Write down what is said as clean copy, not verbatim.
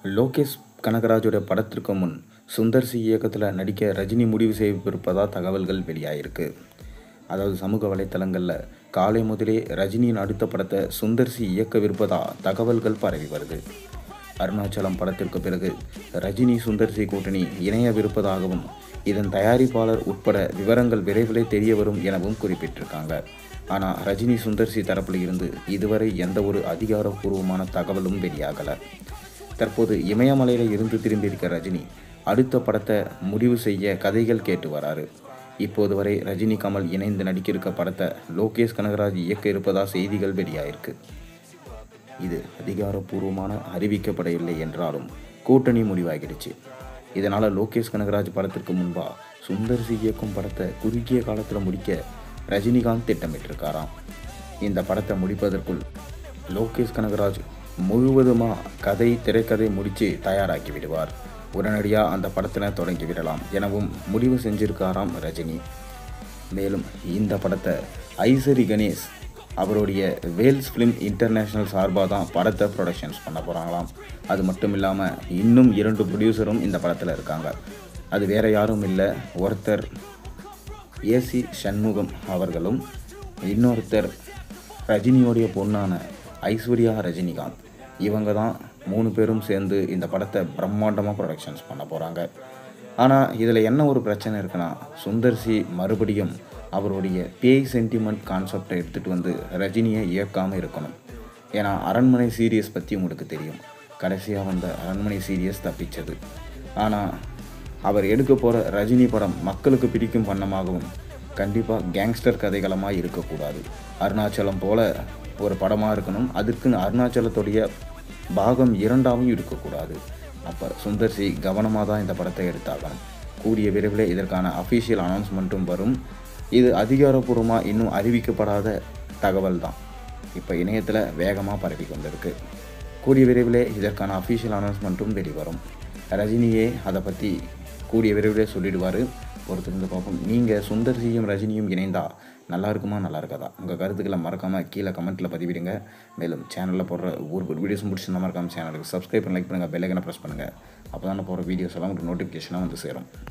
லோகேஷ் கனகராஜோட படத்திற்கு முன் சுந்தர் சி இயக்கத்தில் நடிக்க ரஜினி முடிவு செய்திருப்பதா தகவல்கள் வெளியாகிருக்கு. அதாவது சமூக வலைத்தளங்களில் காலை முதலே ரஜினியின் அடுத்த படத்தை சுந்தர் சி இயக்கவிருப்பதா தகவல்கள் பரவி வருது. அருணாச்சலம் படத்திற்கு பிறகு ரஜினி சுந்தர் சி கூட்டணி இணையவிருப்பதாகவும் இதன் தயாரிப்பாளர் உட்பட விவரங்கள் விரைவிலே தெரிய வரும் எனவும் குறிப்பிட்டிருக்காங்க. ஆனால் ரஜினி சுந்தர் சி தரப்பில் இருந்து இதுவரை எந்த ஒரு அதிகாரப்பூர்வமான தகவலும் வெளியாகலை. தற்போது இமயமலையில் இருந்து திரும்பியிருக்க ரஜினி அடுத்த படத்தை முடிவு செய்ய கதைகள் கேட்டு வராரு. இப்போது வரை ரஜினி கமல் இணைந்து நடிக்கிருக்க படத்தை லோகேஷ் கனகராஜ் இயக்க இருப்பதா செய்திகள் வெளியாயிருக்கு. இது அதிகாரப்பூர்வமான அறிவிக்கப்படவில்லை என்றாலும் கூட்டணி முடிவாகிடுச்சு. இதனால் லோகேஷ் கனகராஜ் படத்திற்கு முன்பாக சுந்தர் சி இயக்கும் படத்தை குறுகிய காலத்தில் முடிக்க ரஜினிகாந்த் திட்டமிட்டிருக்காராம். இந்த படத்தை முடிப்பதற்குள் லோகேஷ் கனகராஜ் முழுவதுமாக திரைக்கதை முடித்து தயாராக்கி விடுவார். உடனடியாக அந்த படத்தில் தொடங்கி விடலாம் எனவும் முடிவு செஞ்சிருக்காராம் ரஜினி. மேலும் இந்த படத்தை ஐசரி கணேஷ் அவருடைய வேல்ஸ் ஃபிலிம் இன்டர்நேஷ்னல் சார்பாக தான் படத்தை ப்ரொடக்ஷன்ஸ் பண்ண போகிறாங்களாம். அது மட்டும் இல்லாமல் இன்னும் 2 ப்ரொடியூசரும் இந்த படத்தில் இருக்காங்க. அது வேறு யாரும் இல்லை, ஒருத்தர் ஏசி சண்முகம் அவர்களும், இன்னொருத்தர் ரஜினியோடைய பொண்ணான ஐஸ்வர்யா ரஜினிகாந்த். இவங்க தான் 3 பேரும் சேர்ந்து இந்த படத்தை பிரம்மாண்டமாக ப்ரொடக்ஷன்ஸ் பண்ண போகிறாங்க. ஆனால் இதில் என்ன ஒரு பிரச்சனை இருக்குன்னா, சுந்தர் சி மறுபடியும் அவருடைய பேய் சென்டிமெண்ட் கான்செப்டை எடுத்துகிட்டு வந்து ரஜினியை இயக்காமல் இருக்கணும். ஏன்னா அரண்மனை சீரியஸ் பற்றி உங்களுக்கு தெரியும். கடைசியாக வந்த அரண்மனை சீரியஸ் தப்பிச்சது. ஆனால் அவர் எடுக்க போகிற ரஜினி படம் மக்களுக்கு பிடிக்கும் வண்ணமாகவும் கண்டிப்பாக கேங்ஸ்டர் கதைகளமாக இருக்கக்கூடாது. அருணாச்சலம் போல் ஒரு படமாக இருக்கணும். அதுக்குன்னு அருணாச்சலத்துடைய பாகம் 2ஆகவும் இருக்கக்கூடாது. அப்போ சுந்தர் சி கவனமாக தான் இந்த படத்தை எடுத்தாகணும். கூடிய விரைவில் இதற்கான அஃபிஷியல் அனௌன்ஸ்மெண்ட்டும் வரும். இது அதிகாரப்பூர்வமாக இன்னும் அறிவிக்கப்படாத தகவல் தான் இப்போ இணையத்தில் வேகமாக பரவி கொண்டிருக்கு. கூடிய விரைவில் இதற்கான அஃபிஷியல் அனௌன்ஸ்மெண்ட்டும் வெளிவரும். ரஜினியே அதை பற்றி கூடிய விரைவில் சொல்லிடுவார். பொறுத்திருந்து பார்ப்போம். நீங்கள் சுந்தர் சியும் ரஜினியும் இணைந்தால் நல்லா இருக்குமா, நல்லா இருக்காதா? உங்கள் கருத்துக்களை மறக்காமல் கீழே கமெண்ட்டில் பதிவிடுங்க. மேலும் சேனலில் போடுற ஒவ்வொரு வீடியோஸும் பிடிச்சிருந்தா மறக்காமல் சேனலுக்கு சப்ஸ்கிரைப் பண்ணி லைக் பண்ணுங்கள், பெல் ஐக்கனை ப்ரெஸ் பண்ணுங்கள். அப்போ தான் போகிற வீடியோஸ் எல்லாம் உங்களுக்கு நோட்டிஃபிகேஷனாக வந்து சேரும்.